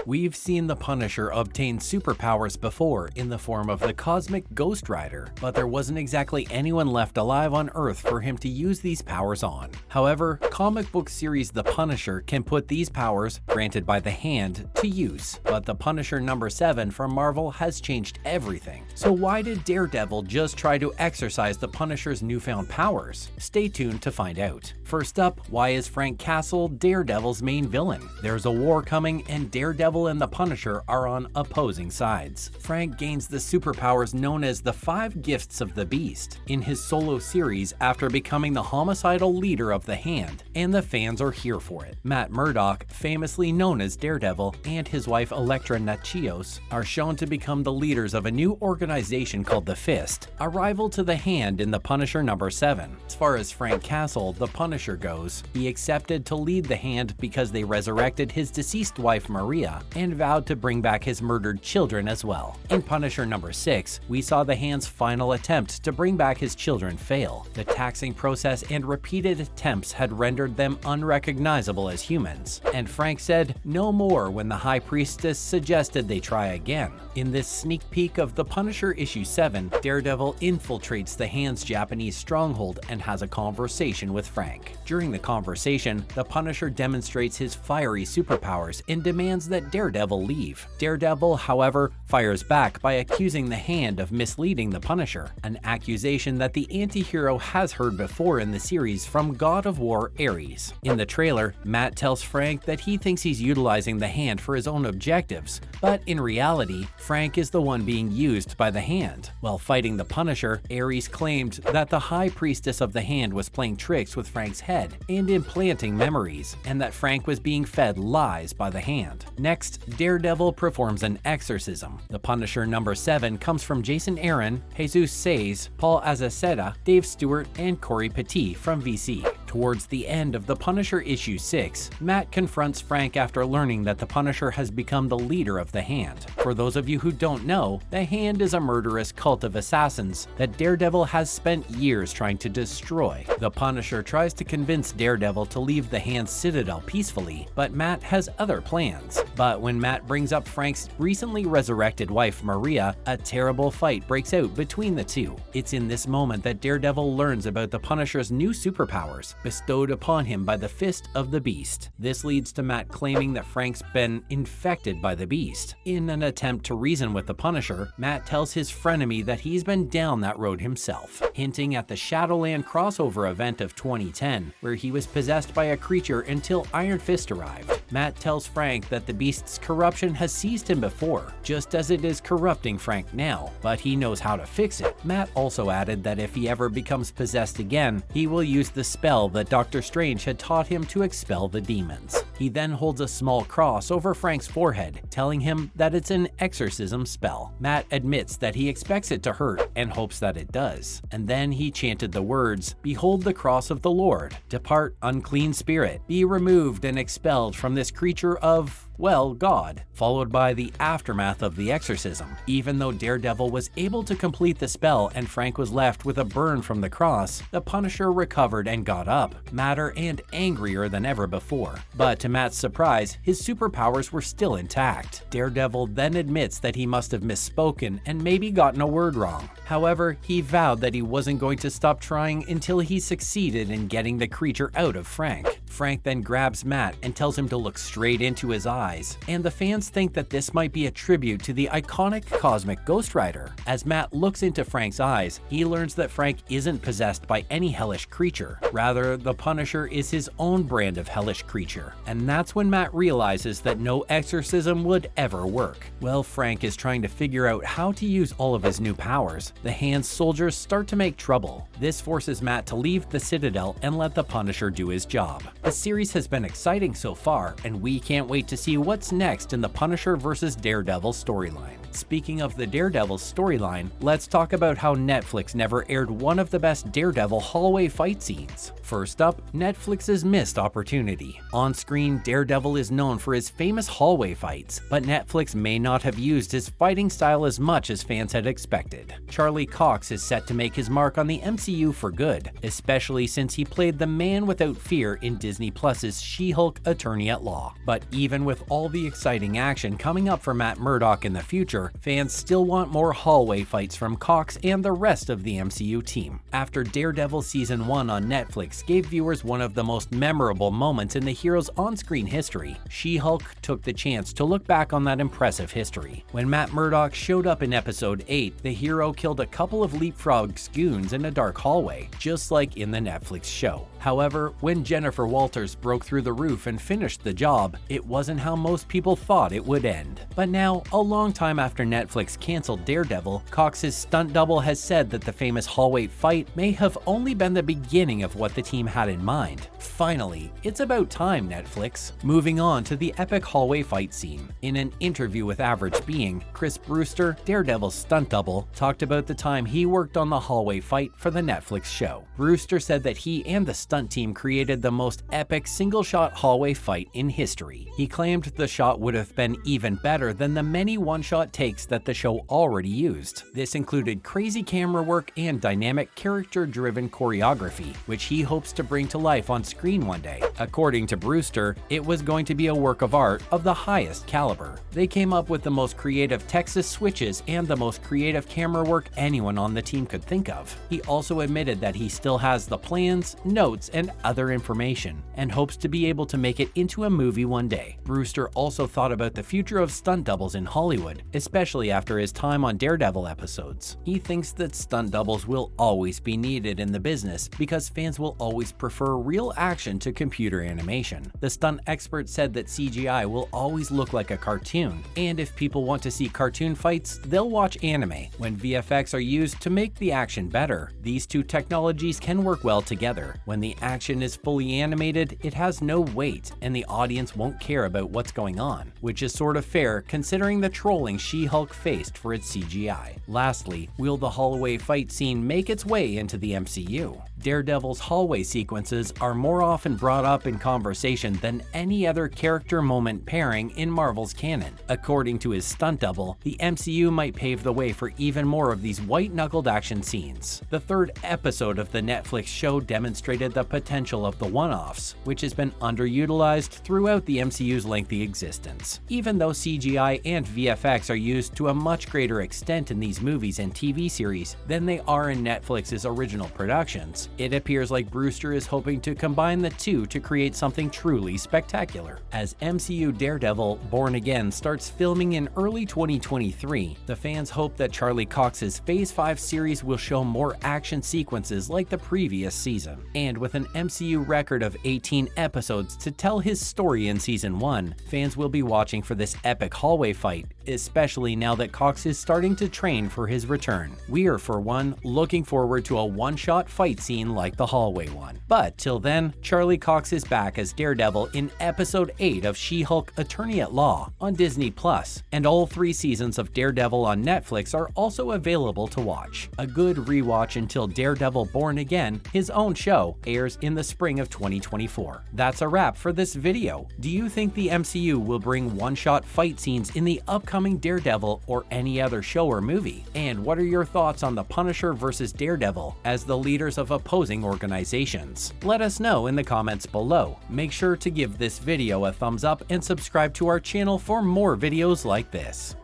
We've seen the Punisher obtain superpowers before in the form of the cosmic Ghost Rider, but there wasn't exactly anyone left alive on Earth for him to use these powers on. However, comic book series The Punisher can put these powers, granted by the Hand, to use. But the Punisher number 7 from Marvel has changed everything. So why did Daredevil just try to exercise the Punisher's newfound powers? Stay tuned to find out. First up, why is Frank Castle Daredevil's main villain? There's a war coming, and Daredevil and the Punisher are on opposing sides. Frank gains the superpowers known as the 5 Gifts of the Beast in his solo series after becoming the homicidal leader of the Hand, and the fans are here for it. Matt Murdock, famously known as Daredevil, and his wife Elektra Natchios are shown to become the leaders of a new organization called the Fist, a rival to the Hand in the Punisher number 7. As far as Frank Castle, the Punisher, goes, he accepted to lead the Hand because they resurrected his deceased wife Maria and vowed to bring back his murdered children as well. In Punisher number 6, we saw the Hand's final attempt to bring back his children fail. The taxing process and repeated attempts had rendered them unrecognizable as humans, and Frank said no more when the High Priestess suggested they try again. In this sneak peek of The Punisher issue 7, Daredevil infiltrates the Hand's Japanese stronghold and has a conversation with Frank. During the conversation, the Punisher demonstrates his fiery superpowers and demands that Daredevil leave. Daredevil, however, fires back by accusing the Hand of misleading the Punisher, an accusation that the anti-hero has heard before in the series from God of War Ares. In the trailer, Matt tells Frank that he thinks he's utilizing the Hand for his own objectives, but in reality, Frank is the one being used by the Hand. While fighting the Punisher, Ares claimed that the High Priestess of the Hand was playing tricks with Frank's head and implanting memories, and that Frank was being fed lies by the Hand. Next, Daredevil performs an exorcism. The Punisher number 7 comes from Jason Aaron, Jesus Says, Paul Azaceta, Dave Stewart, and Corey Petit from VC. Towards the end of The Punisher issue 6, Matt confronts Frank after learning that the Punisher has become the leader of the Hand. For those of you who don't know, the Hand is a murderous cult of assassins that Daredevil has spent years trying to destroy. The Punisher tries to convince Daredevil to leave the Hand's citadel peacefully, but Matt has other plans. But when Matt brings up Frank's recently resurrected wife Maria, a terrible fight breaks out between the two. It's in this moment that Daredevil learns about the Punisher's new superpowers, bestowed upon him by the Fist of the Beast. This leads to Matt claiming that Frank's been infected by the Beast. In an attempt to reason with the Punisher, Matt tells his frenemy that he's been down that road himself, hinting at the Shadowland crossover event of 2010, where he was possessed by a creature until Iron Fist arrived. Matt tells Frank that the Beast's corruption has seized him before, just as it is corrupting Frank now, but he knows how to fix it. Matt also added that if he ever becomes possessed again, he will use the spell that Doctor Strange had taught him to expel the demons. He then holds a small cross over Frank's forehead, telling him that it's an exorcism spell. Matt admits that he expects it to hurt and hopes that it does. And then he chanted the words, "Behold the cross of the Lord. Depart, unclean spirit. Be removed and expelled from this creature of, well, God," followed by the aftermath of the exorcism. Even though Daredevil was able to complete the spell and Frank was left with a burn from the cross, the Punisher recovered and got up, madder and angrier than ever before. But to Matt's surprise, his superpowers were still intact. Daredevil then admits that he must have misspoken and maybe gotten a word wrong. However, he vowed that he wasn't going to stop trying until he succeeded in getting the creature out of Frank. Frank then grabs Matt and tells him to look straight into his eyes, and the fans think that this might be a tribute to the iconic cosmic Ghost Rider. As Matt looks into Frank's eyes, he learns that Frank isn't possessed by any hellish creature. Rather, the Punisher is his own brand of hellish creature, and that's when Matt realizes that no exorcism would ever work. While Frank is trying to figure out how to use all of his new powers, the Hand's soldiers start to make trouble. This forces Matt to leave the Citadel and let the Punisher do his job. The series has been exciting so far, and we can't wait to see what's next in the Punisher vs. Daredevil storyline. Speaking of the Daredevil storyline, let's talk about how Netflix never aired one of the best Daredevil hallway fight scenes. First up, Netflix's missed opportunity. On screen, Daredevil is known for his famous hallway fights, but Netflix may not have used his fighting style as much as fans had expected. Charlie Cox is set to make his mark on the MCU for good, especially since he played the man without fear in Disney's Disney Plus's She-Hulk Attorney at Law. But even with all the exciting action coming up for Matt Murdock in the future, fans still want more hallway fights from Cox and the rest of the MCU team. After Daredevil Season 1 on Netflix gave viewers one of the most memorable moments in the hero's on-screen history, She-Hulk took the chance to look back on that impressive history. When Matt Murdock showed up in Episode 8, the hero killed a couple of Leapfrog's goons in a dark hallway, just like in the Netflix show. However, when Jennifer Walters broke through the roof and finished the job, it wasn't how most people thought it would end. But now, a long time after Netflix canceled Daredevil, Cox's stunt double has said that the famous hallway fight may have only been the beginning of what the team had in mind. Finally, it's about time, Netflix. Moving on to the epic hallway fight scene. In an interview with Average Being, Chris Brewster, Daredevil's stunt double, talked about the time he worked on the hallway fight for the Netflix show. Brewster said that he and the stunt team created the most epic single-shot hallway fight in history. He claimed the shot would have been even better than the many one-shot takes that the show already used. This included crazy camera work and dynamic character-driven choreography, which he hopes to bring to life on screen one day. According to Brewster, it was going to be a work of art of the highest caliber. They came up with the most creative Texas switches and the most creative camera work anyone on the team could think of. He also admitted that he still has the plans, notes, and other information, and hopes to be able to make it into a movie one day. Brewster also thought about the future of stunt doubles in Hollywood, especially after his time on Daredevil episodes. He thinks that stunt doubles will always be needed in the business because fans will always prefer real action to computer animation. The stunt expert said that CGI will always look like a cartoon, and if people want to see cartoon fights, they'll watch anime. When VFX are used to make the action better, these two technologies can work well together. When the action is fully animated, it has no weight, and the audience won't care about what's going on, which is sort of fair considering the trolling She-Hulk faced for its CGI. Lastly, will the hallway fight scene make its way into the MCU? Daredevil's hallway sequences are more often brought up in conversation than any other character moment pairing in Marvel's canon. According to his stunt double, the MCU might pave the way for even more of these white-knuckled action scenes. The third episode of the Netflix show demonstrated the potential of the one-offs, which has been underutilized throughout the MCU's lengthy existence. Even though CGI and VFX are used to a much greater extent in these movies and TV series than they are in Netflix's original productions, it appears like Brewster is hoping to combine the two to create something truly spectacular. As MCU Daredevil Born Again starts filming in early 2023, the fans hope that Charlie Cox's Phase 5 series will show more action sequences like the previous season. And with an MCU record of 18 episodes to tell his story in Season 1, fans will be watching for this epic hallway fight, especially now that Cox is starting to train for his return. We are, for one, looking forward to a one-shot fight scene like the hallway one. But till then, Charlie Cox is back as Daredevil in Episode 8 of She-Hulk Attorney at Law on Disney Plus, and all 3 seasons of Daredevil on Netflix are also available to watch. A good rewatch until Daredevil Born Again, his own show, airs in the spring of 2024. That's a wrap for this video. Do you think the MCU will bring one-shot fight scenes in the upcoming Daredevil or any other show or movie? And what are your thoughts on the Punisher versus Daredevil as the leaders of opposing organizations? Let us know in the comments below. Make sure to give this video a thumbs up and subscribe to our channel for more videos like this.